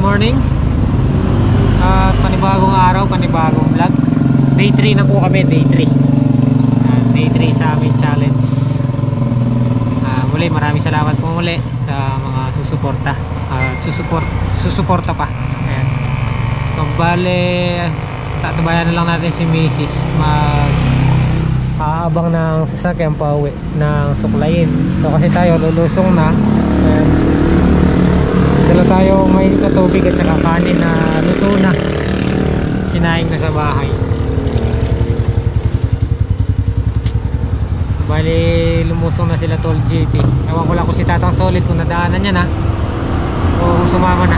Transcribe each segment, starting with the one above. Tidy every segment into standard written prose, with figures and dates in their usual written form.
morning. Panibagong araw, panibagong vlog. Day 3 na po kami, day 3. Day 3 sa aming challenge. Muli, maraming salamat po muli sa mga susuporta. Susuporta pa. Ayan. So, bale, tatabayan na lang natin si Mrs. Maaabang ng sasakyan pa uwi ng Suklayin. So, kasi tayo lulusong na. Ayan. Dala tayo may na tubig at saka kanin na luto na, sinaing na sa bahay. Bali lumusong na sila Tol JP. Ewan ko lang kung si Tatang Solid kung nadaanan niya na o sumama na.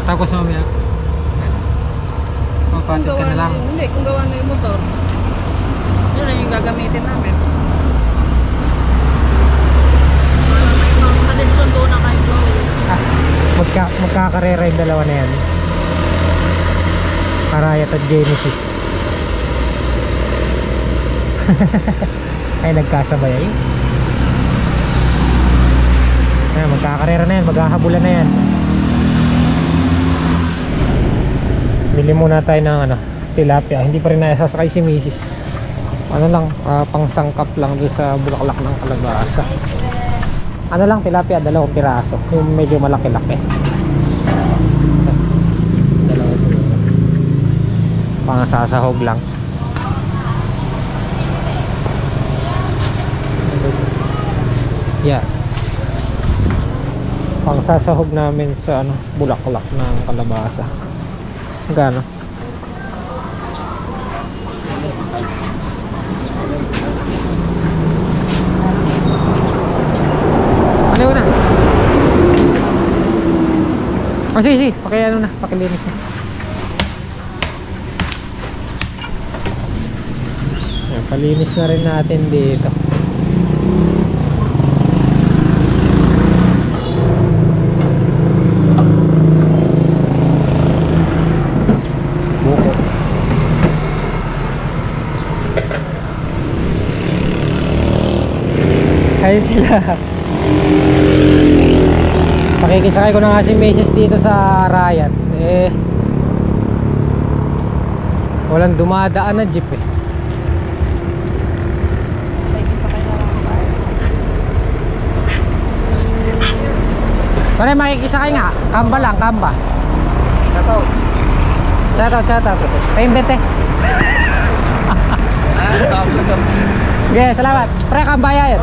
Tapos mamaya papatid ka na lang. Hindi, kung gawa na yung motor, yun na yung gagamitin namin. Sundo na kayo, Chloe. Magkakarera yung dalawa na yan, Arayat at Genesis. Ay, nagkasabay ay. Ayan, magkakarera na yan, maghahabulan na yan. Bili muna tayo ng tilapia. Hindi pa rin nasasakay si Mrs. Ano lang, pangsangkap lang doon sa bulaklak ng kalabasa. Ano lang, tilapia, 2 piraso. Yung medyo malaki-laki. Dalawa siguro. Pangasasahog lang. Yeah. Pangsasahog namin sa bulaklak ng kalabasa. Gano? Ano na? Oh, sige, pakiano na, pakilinis na. Ayan, palinis na rin natin dito. Buko. Ayun sila. Pakikisakay ko na nga si Mrs. dito sa Arayat. Walang dumadaan na jeep Pare, makikisakay nga. Kamba lang, kamba. Shoutout. Paimbete. Okay, salamat. Pre, kamba yan.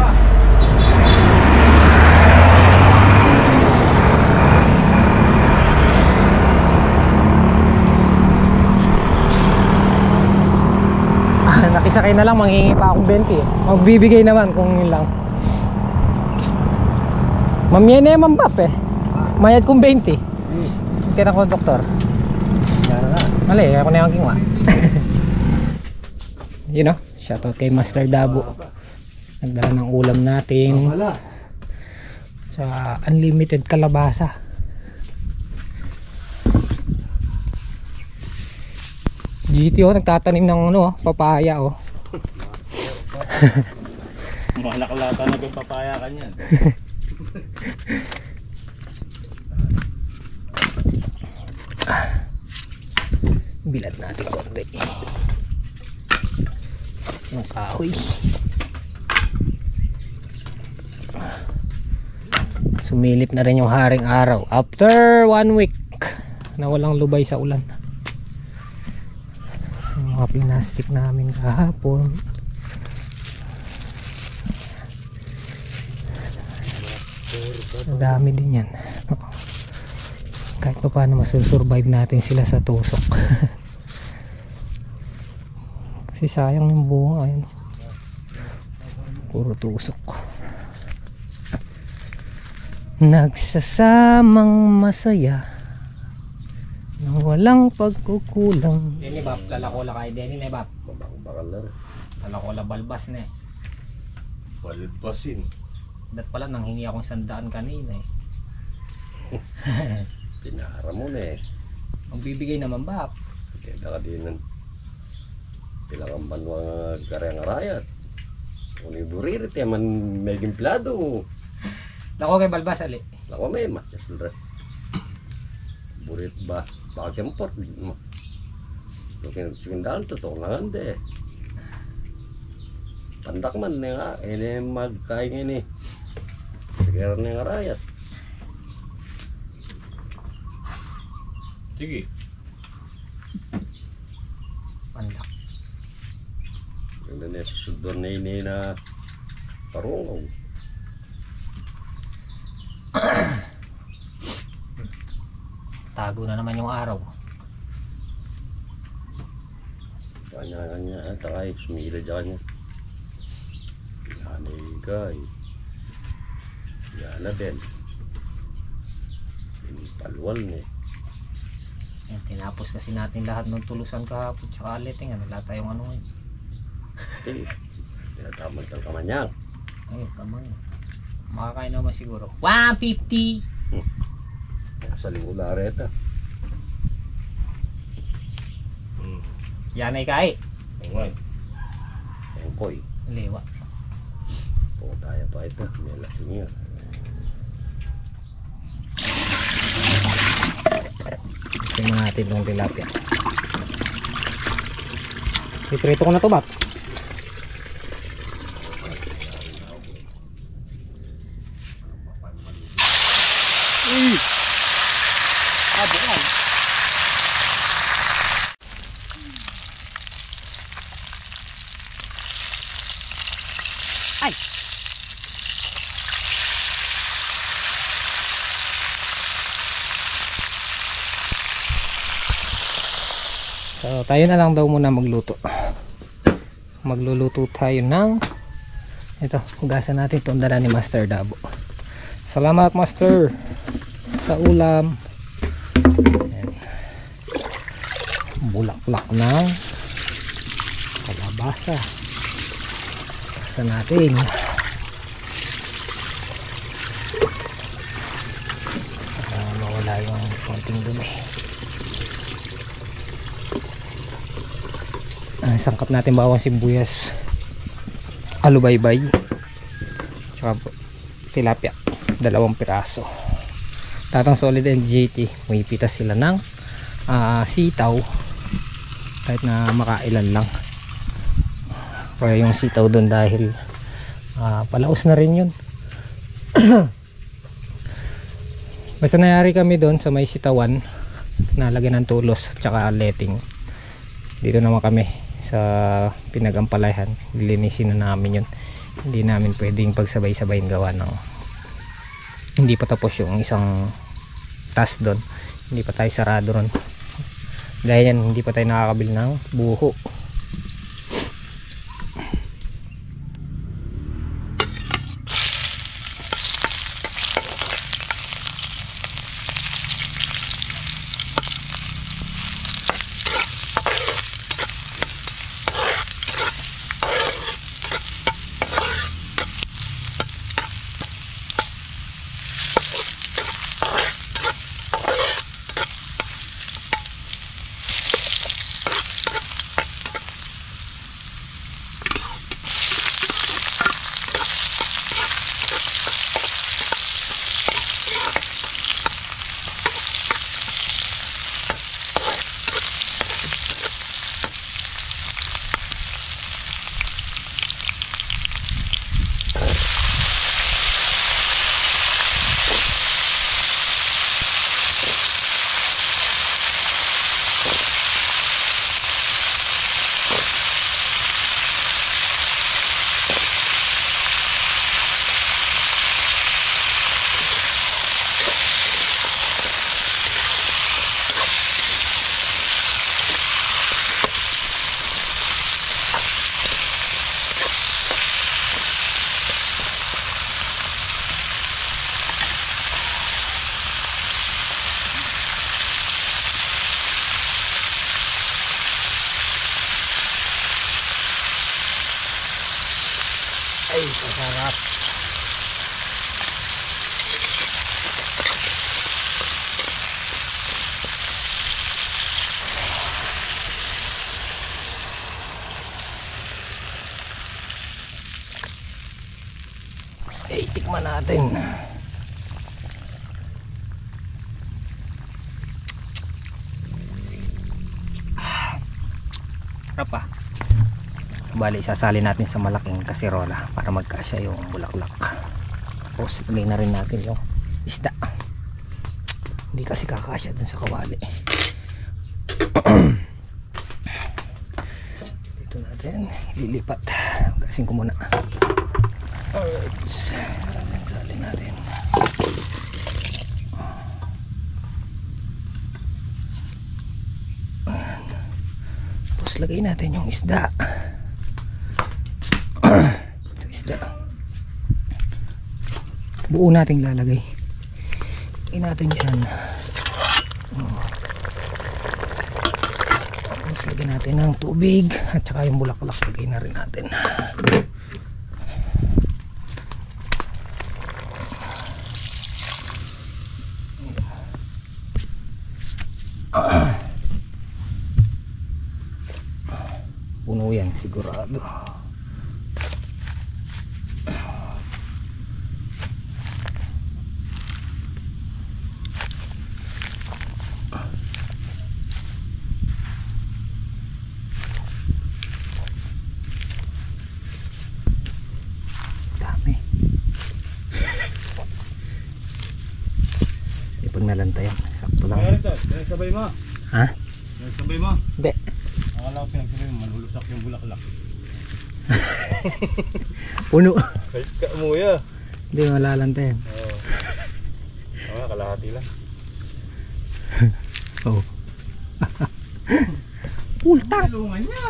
Nakisakay na lang, manghingi pa akong 20 Magbibigay naman kung yun lang. Mamaya na yung mambap mayad kong 20 Tira ko doktor. Mali, ako na yung kingwa. You know, shoutout kay Master Dabo. Nagdala ng ulam natin sa unlimited kalabasa. GTO nagtatanim ng papaya Malakalata na kay papaya kanyan. Bilad natin konti ng kahoy. Sumilip na rin yung haring araw after 1 week na walang lubay sa ulan. Yung mga plastic namin kahapon, ang dami din yan. Kahit pa paano masusurvive natin sila sa tusok. Kasi sayang yung bunga yun. Puro tusok. Nagsasamang masaya nang walang pagkukulang. Dini bab, lalakola kay Dini na bab. Bakalar. Lalakola balbas na Balbasin. Dat pala nang hingi akong 100 kanina Tinara mo na Magbibigay naman bab. Kaya daka din ng tilangang banwang karyang arayat. Kung iburirit man may gimplado. Lako kay balbas ali. Lako may mas sildre. Burit ba? Baka kempot. Lukin daan to lang ande. Pandak man nga ini magkain ini. Sigara nga rayat. Sige. Pandak. Ganda niya susudon na ini na parungaw. Tago na naman yung araw. Kanya-kanya at ay sumila dyan niya. Yan ay kay. Yan na din. Palwal niya. Yan, tinapos kasi natin lahat ng tulusan kahapon tsaka aliting. Wala tayong ano ngayon. Eh, tinatamad kang kamanyang. Ay, kamay. Makakain naman siguro. 150! Nasa lingula reta. Yan ay kai. Alright. Ang koy. Lewa. O tayo pa ito. May lasing niya. Gusto mo natin itong tilapia. Iprito ko na ito, Bap. Ay! So, tayo na lang daw muna magluto. Magluluto tayo ng ito, hugasan natin itong dala ni Master Dabo. Salamat, Master, sa ulam. Ayan. Bulaklak ng kalabasa. Hugasan natin. Para mawala yung konting dumi. Sangkap natin bawang sibuyas, alubaybay, tsaka tilapia, 2 piraso. Tatang Solid and JT, may pitas sila ng sitaw, kahit na makailan lang. Kaya yung sitaw doon dahil palaos na rin yun. Basta nangyari kami doon sa may sitawan, nalagyan ng tulos tsaka letting. Dito naman kami sa pinagampalayan, lilinisin na namin yun. Hindi namin pwedeng pagsabay-sabayin gawa ng hindi pa tapos yung isang task doon, hindi pa tayo sarado ron. Gaya yan, hindi pa tayo nakakabili ng buho. Ay, masarap. Okay, tikman natin. masarap ah. Bali isasali natin sa malaking kaserola para magkasya yung bulaklak. Tapos lagay na rin natin yung isda. Hindi kasi kakasya dun sa kawali. Dito natin lilipat. Gasin ko muna. Alright, sali natin. Tapos lagay natin yung isda. Ito isda. Buo natin lalagay. Lagay natin dyan. Tapos lagay natin ng tubig at saka yung bulaklak lagay na rin natin. Puno yan sigurado. Dami. Ipag nalantayan. Sakto lang. Sabay mo. Ha? Sabay mo. Hindi. Akala ko pinagsabay mo, malulusak yung bulaklak. Puno. Kahit ka umuya. Hindi malalantayan. Oo. Oo, kalahati lang. Oh. Full tank. Tulungan niya.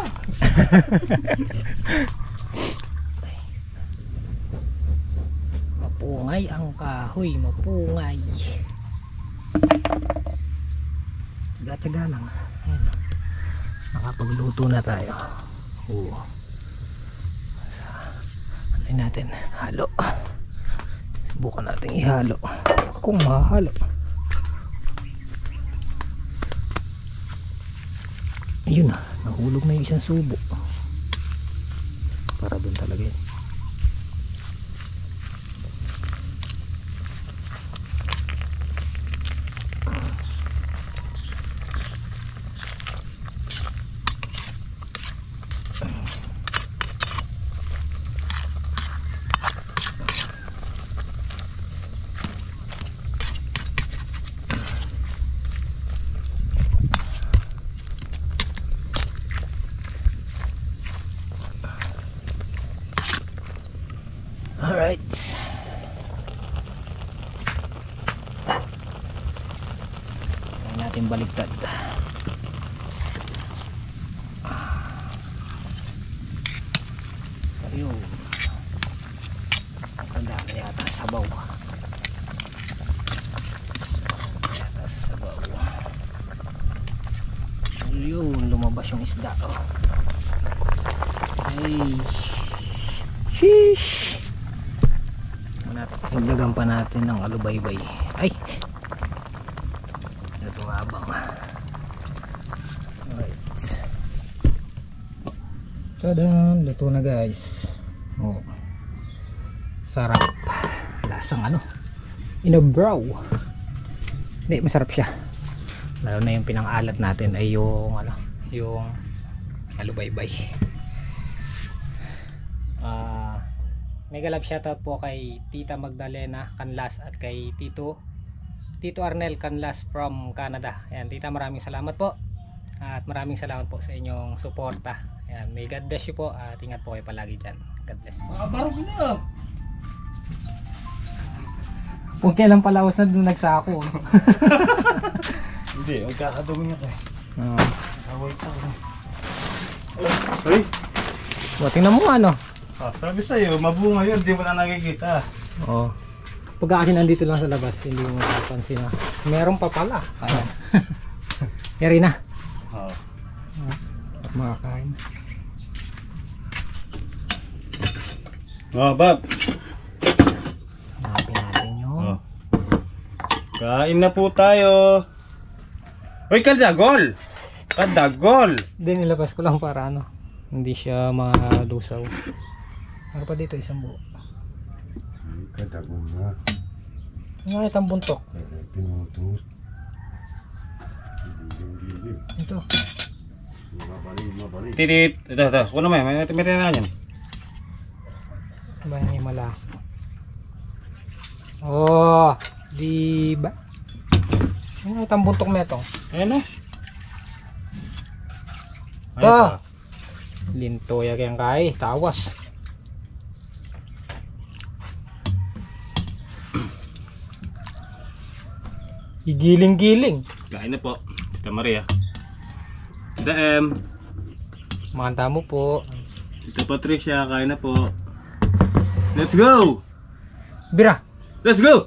Mapungay ang kahoy, mapungay. Tiga-tiga lang. Ayan. Nakapagluto na tayo. Oo. Ano natin? Halo. Subukan natin ihalo. Kung mahalo. Ayun na. Nahulog na yung isang subo. Para doon talaga yun. Alright. Ayan natin baliktad. Ayun. Ang dami yata sabaw. Yata sa sabaw. Ayun, lumabas yung isda. Oh. Ay. Sheesh. Nagdagan pa natin ng alubaybay. Ay! Ito mabang. Alright. Tadan! Luto na guys. Oh. Sarap. Lasang ano? Inabraw. Hindi, masarap siya. Lalo na yung pinang-alat natin ay yung ano, yung alubaybay. Mega love shoutout po kay Tita Magdalena Canlas at kay Tito Arnel Canlas from Canada. Ayan, Tita, maraming salamat po. At maraming salamat po sa inyong suporta. Ayan, may God bless you po at ingat po kayo palagi dyan. God bless po. Barok na. Kung kailan palawas na doon nagsako. Hindi, magkakadumi ako eh. Away pa ako. Hey! Tingnan mo ano. Sabi sa'yo, mabunga yun, di mo na nakikita. Oo. Pagka kasi nandito lang sa labas, hindi mo mapapansin na meron pa pala. Ayan. Yari na. Oo. At makakain. Oh, Bob. Hanapin natin yung Kain na po tayo. Uy, kadagol! Kadagol! Hindi, nilabas ko lang para ano, hindi siya malusaw. Ano pa dito, isang buo. Kadagol na. Nga itang buntok. Pinuto. Ito. Mabalik. Tidit. Ito. Kuno may na yan. Ba yung malas? Oh, di ba? Ano itang buntok mo ito? Ayan o. Ito. Linto yung kay, tawas. Igiling-giling. Kain na po. Tita Maria. Tita M. Makanta mo po. Tita Patricia. Kain na po. Let's go! Bira. Let's go!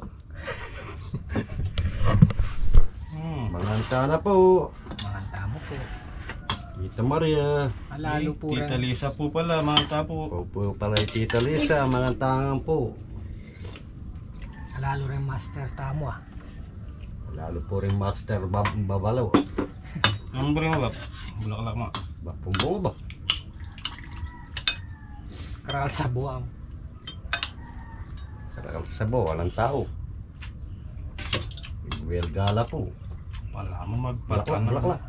Manganta na po. Makanta mo po. Tita Maria. Alalo po Tita rin. Lisa po pala. Mga po. Po pala yung Tita Lisa. Mangantangan po. Alalo rin master tamo ah. Lalo po rin Master Babalaw. Anong buri mo ba? Bulaklak mo. Pumbong ba? Karal sa buwang. Karakal sa bo, walang tao. Well gala po. Wala mo magpalaka na. Bulaklak.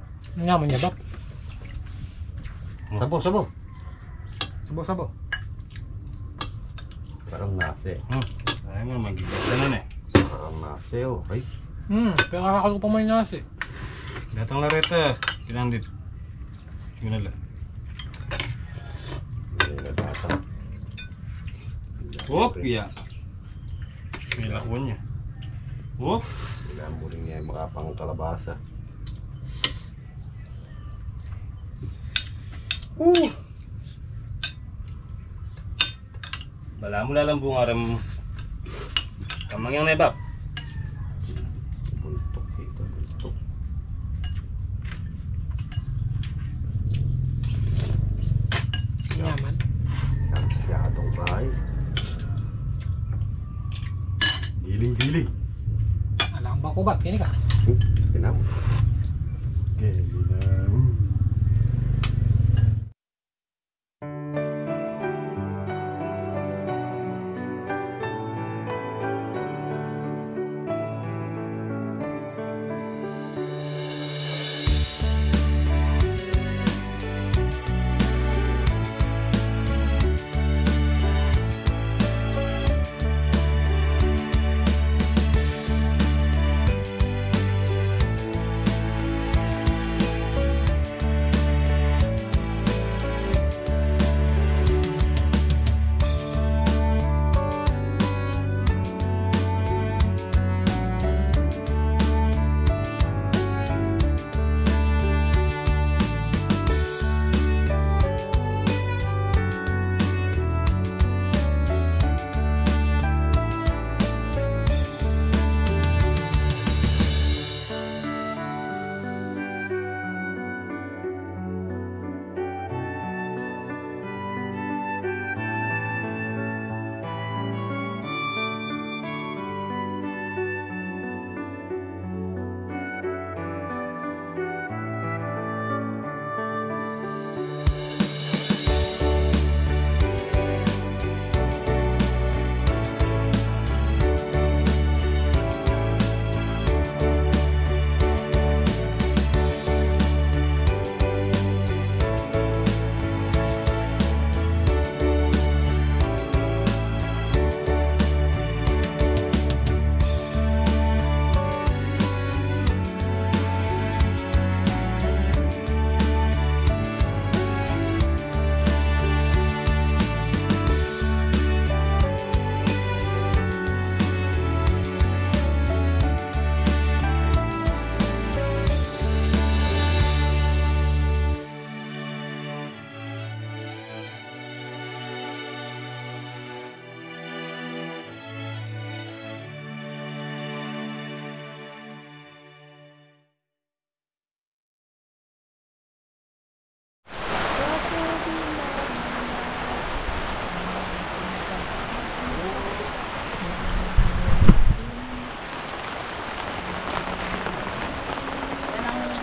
Nga mo niya ba? Sabo, sabo. Sabo-sabo. Parang nase. Ay mo, magigil na eh. Parang nase oh. Ay, Kaya kakalo pa mo yung nasi. Datang na reta. Kinandit. Kinala. hindi na data. Hop, ya. May lakuan niya. Hop. Kailangan mo rin niya yung makapang kalabasa. Bala mo lalang bungaram. Kamang yang nebab. Buntok ito, buntok. Yaman. Sansyadong bahay. Giling-giling. Alang ba ko ba? Kini ka? Pinam. Giling.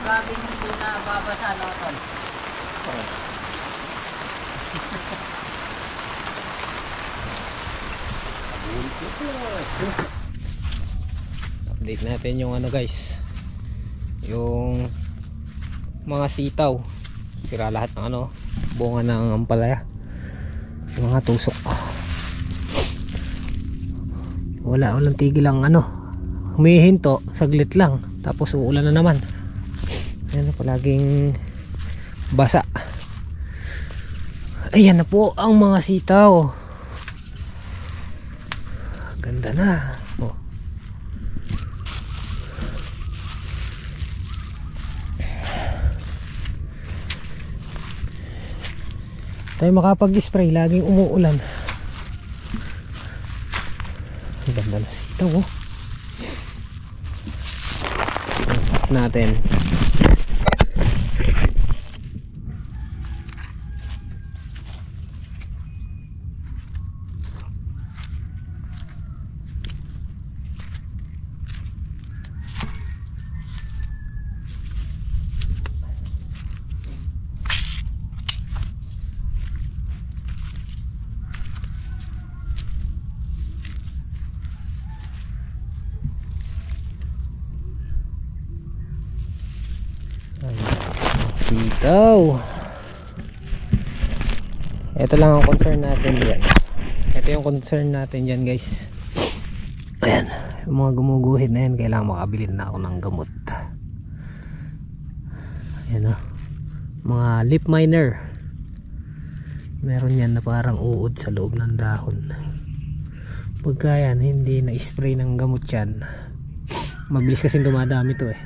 Grabe hindi na babasa na ito. Update natin yung ano guys, yung mga sitaw sira lahat ng ano, bunga ng ampalaya, yung mga tusok. Walang tigil ang ano, humihinto saglit lang tapos uulan na naman. Ayan, palaging basa. Ayan na po ang mga sitaw. Ganda na. Oh. Tayo makapag-spray, laging umuulan. Ang ganda na sitaw, oh. Natin. Sitaw. Ito lang ang concern natin diyan. Ito yung concern natin diyan, guys. Ayan, yung mga gumuguhit na yan, kailangan makabili na ako ng gamot. Ayan, oh. Mga leaf miner. Meron yan na parang uod sa loob ng dahon. Pagka yan hindi na-spray ng gamot yan, mabilis kasi dumadami to eh.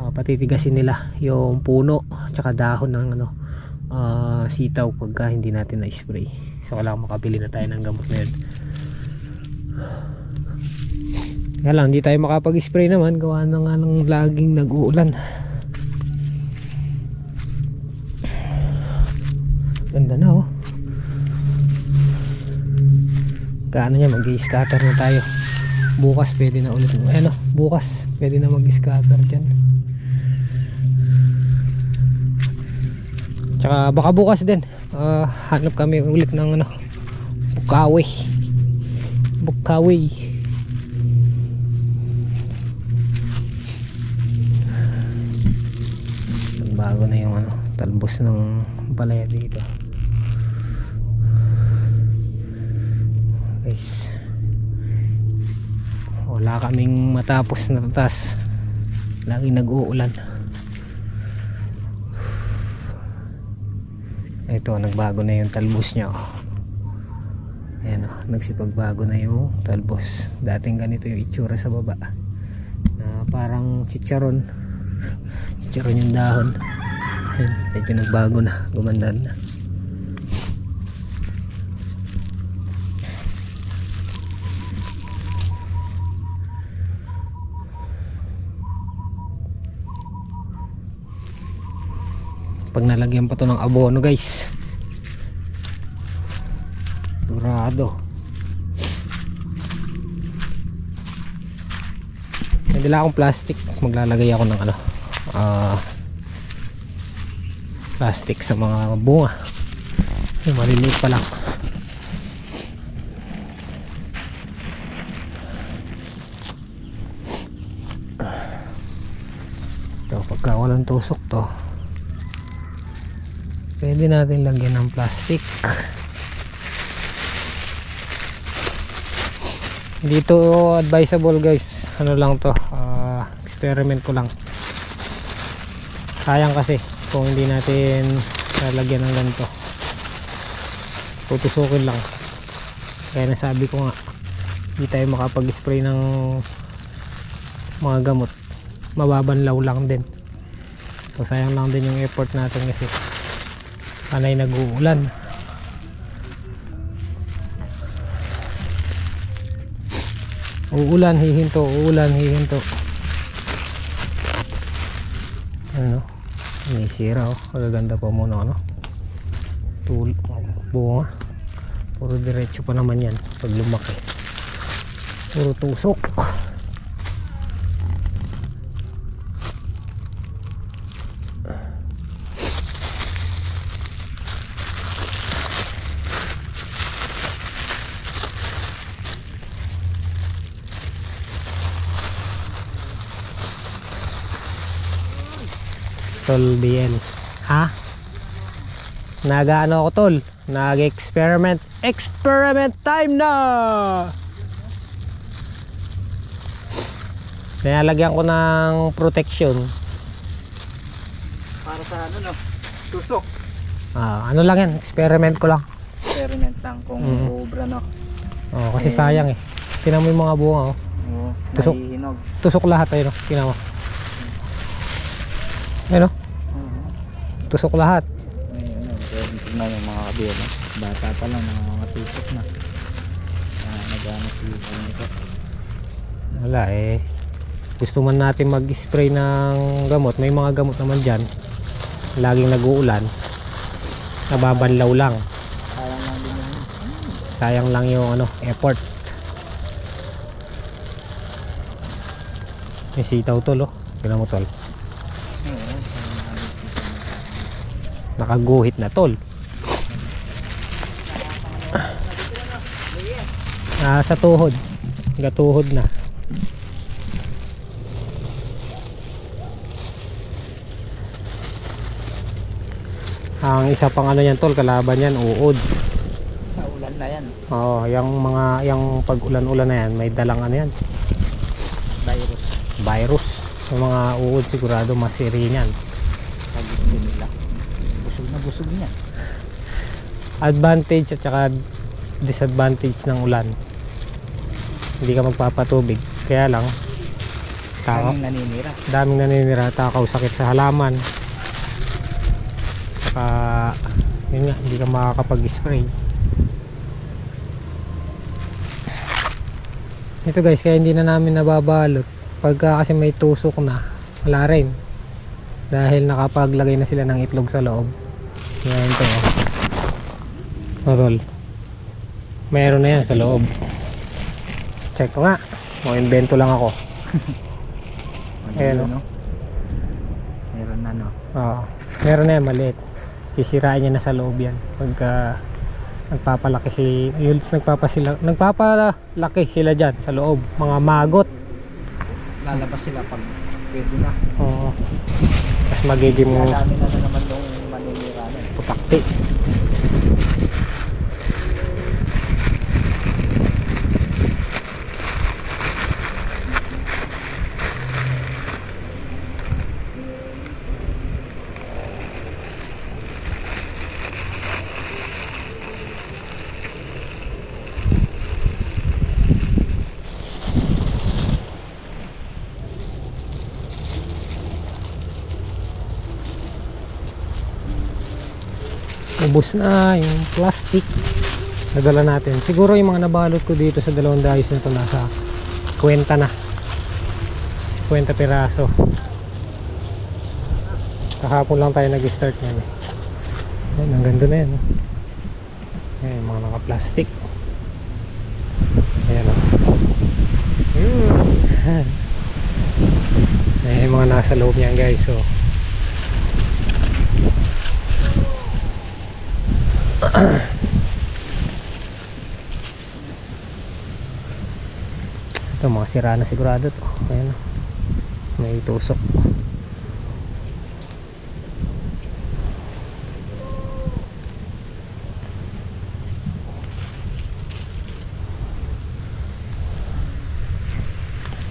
Patitigasin nila yung puno tsaka dahon ng ano, sitaw pagka hindi natin na-spray. So kailangan makabili na tayo ng gamot na yun. Kaya lang hindi tayo makapag-spray naman, gawa na nga ng laging nag-uulan. Ganda na, oh. Kaano niya, mag-i-scatter na tayo. Bukas pwede na ulit. Ayan, oh, bukas pwede na mag-scatter dyan. Tsaka baka bukas din hanap kami ulit ng ano, bukawi. Bago na yung ano, talbos ng palaya dito, guys. Wala kaming matapos na tatas, laging nag-uulan. Ito, nagbago na yung talbos niya, oh. Ayan, oh, nagsipagbago na yung talbos. Dating ganito yung itsura sa baba, na parang chicharon yung dahon. Ayan, medyo nagbago na, gumanda na. Pag nalagyan pa to ng abono, guys, durado. May dala akong plastic, maglalagay ako ng ano, plastic sa mga bunga. Maliliit pa lang. Ito, pagka walang tusok to, pwede natin lagyan ng plastic. Dito advisable, guys, ano lang to, experiment ko lang. Sayang kasi kung hindi natin lalagyan ng ganito, tutusukin lang. Kaya nasabi ko nga, hindi tayo makapag-spray ng mga gamot, mababanlaw lang din. So sayang lang din yung effort natin kasi panay nag-uulan. Uulan, hihinto, uulan, hihinto. Ano? Inisira, oh. Magaganda pa muna, ano? Bunga. Puro diretso pa naman yan pag lumaki. Puro tusok. Tol BL. Ha? Nag-ano ako tol, nag-experiment. Experiment time na! Nilalagyan ko ng protection. Para sa ano no? Tusok. Ano lang yan, experiment ko lang. Experiment lang kung ubra no. Kasi sayang eh. Tinan mo yung mga bunga oh. Oo, Tusok. nahihinog. Tusok lahat ayun oh. Tinan mo. Ayun oh. Tusok lahat. Ayun, tignan yung mga kabila. Bata pa lang, nangangatusok na. Nag-ano nito. Wala eh. Gusto man natin mag-spray ng gamot. May mga gamot naman dyan. Laging nag-uulan. Nababanlaw lang. Sayang lang din yun. Sayang lang yung ano, effort. May sitaw tol oh. Tignan mo tol. Nakaguhit na tol. Sa tuhod. Gatuhod na. Ang isa pang ano yan tol, kalaban yan, uod. Sa ulan na yan. Oo, yung pag ulan-ulan na yan, may dalang ano yan, virus. Yung mga uod sigurado masiri niyan. Pag-ibig nila. Busog na busog niya. Advantage at saka disadvantage ng ulan. Hindi ka magpapatubig. Kaya lang, Daming naninira. daming naninira, takaw, sakit sa halaman. Yun nga, hindi ka makakapag-spray. Ito guys, kaya hindi na namin nababalot pagka kasi may tusok na, wala rin dahil nakapaglagay na sila ng itlog sa loob. Ngayon to tol, meron na yan sa loob. Check ko nga, invento lang ako. Ayan o. Meron na no. Oo, meron na yan, maliit. Sisirain niya na sa loob yan pagka nagpapalaki nagpapalaki sila dyan sa loob, mga magot. Lalabas sila pag pwede na. Oo, mas magiging Dami na naman yung maninira na. putakti. Ubus na yung plastic nadala natin. Siguro yung mga nabalot ko dito sa dalawang dayos na ito nasa 50 na, 50 piraso. Kahapon lang tayo nag-start yan eh. Ayan, ang ganda na yan oh. Ayan, mga naka-plastic. Ayan oh. Ayan yung mga nasa loob niyan guys. So ito mga sira na sigurado to. Ayan, may tusok.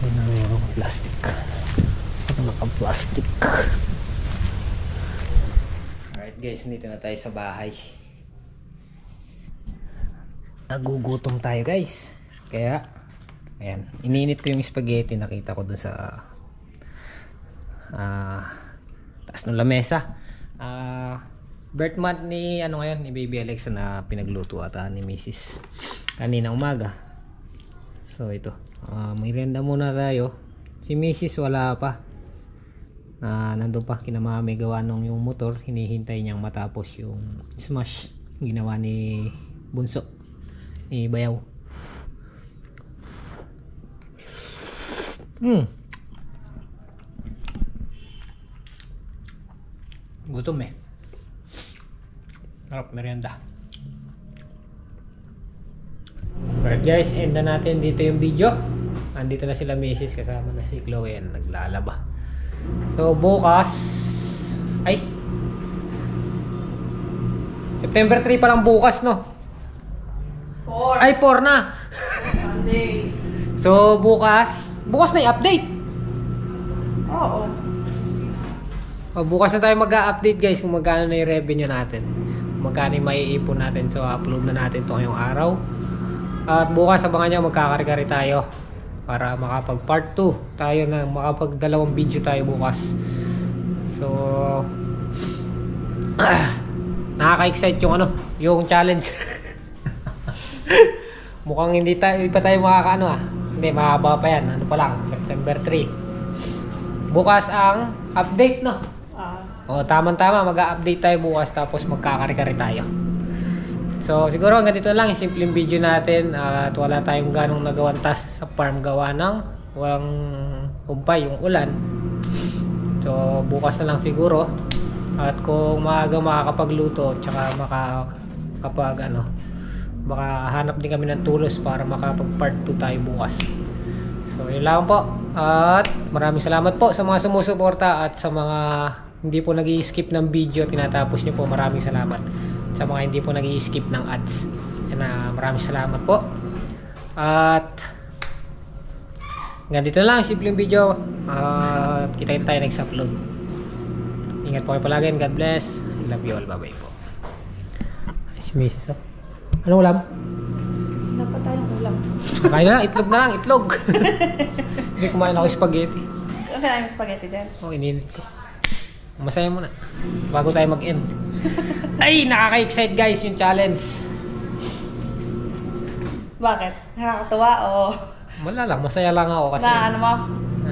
Ayan ang plastic. Ito naka-plastic. Alright guys, dito na tayo sa bahay. Nagugutom tayo guys, kaya ayan, iniinit ko yung spaghetti. Nakita ko dun sa taas ng lamesa. Birth month ni ano ngayon, ni Baby Alexa na pinagluto ata ni Mrs. kanina umaga. So ito, merienda muna tayo. Si Mrs. wala pa, nandun pa kina mami, gawa nung yung motor, hinihintay niyang matapos yung smash ginawa ni Bunso, ni Bayaw. Gutom eh. Harap merienda. Alright guys, end na natin dito yung video. Andito na sila Mrs. kasama na si Chloe, naglalaba. So bukas ay September 3 pa lang bukas, no? 4. Ay, 4 na. Monday. So, bukas na i-update. Oo. Bukas na tayo mag-update guys kung magkano na yung revenue natin. Kung magkano yung maiipon natin. So, upload na natin ito ngayong araw. At bukas, abangan nyo, magkakari-kari tayo. Para makapag part 2 tayo na makapag 2 video tayo bukas. So, nakaka-excite yung yung challenge. Mukhang hindi pa tayo makakaano Hindi, mahaba pa yan. Ano pa lang, September 3. Bukas ang update, no? O, tamang-tama, mag-update tayo bukas tapos magkakari-kari tayo. So, siguro hanggang dito lang yung simpleng video natin at wala tayong ganong nagawang task sa farm gawa ng walang umpay, yung ulan. So, bukas na lang siguro. At kung maaga makakapagluto tsaka baka hanap din kami ng tulos para makapag part 2 tayo bukas. So, yun lang po. At maraming salamat po sa mga sumusuporta at sa mga hindi po nag-i-skip ng video, tinatapos niyo po. Maraming salamat. Sa mga hindi po nag-i-skip ng ads. Yan na, maraming salamat po. At ganito lang, simpleng video. At kita-kita tayo next upload. Ingat po kayo palagi. God bless. I love you all. Bye-bye po. Si Mrs. Anong ulam? Dapat tayong ulam. Kaya na, itlog na lang, itlog. Hindi kumain ako yung spaghetti. Kaya yung spaghetti dyan. Ininit ko. Masaya muna. Bago tayo mag-end. Ay, nakaka-excite guys yung challenge. Bakit? Nakakatuwa o... Wala lang, masaya lang ako kasi... Na ano mo?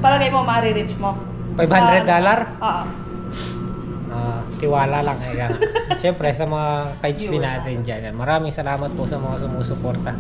Palagay mo, ma-reach mo. $500? Oo. Tiwala lang. Siyempre, sa mga ka-HP natin dyan. Maraming salamat po sa mga sumusuporta.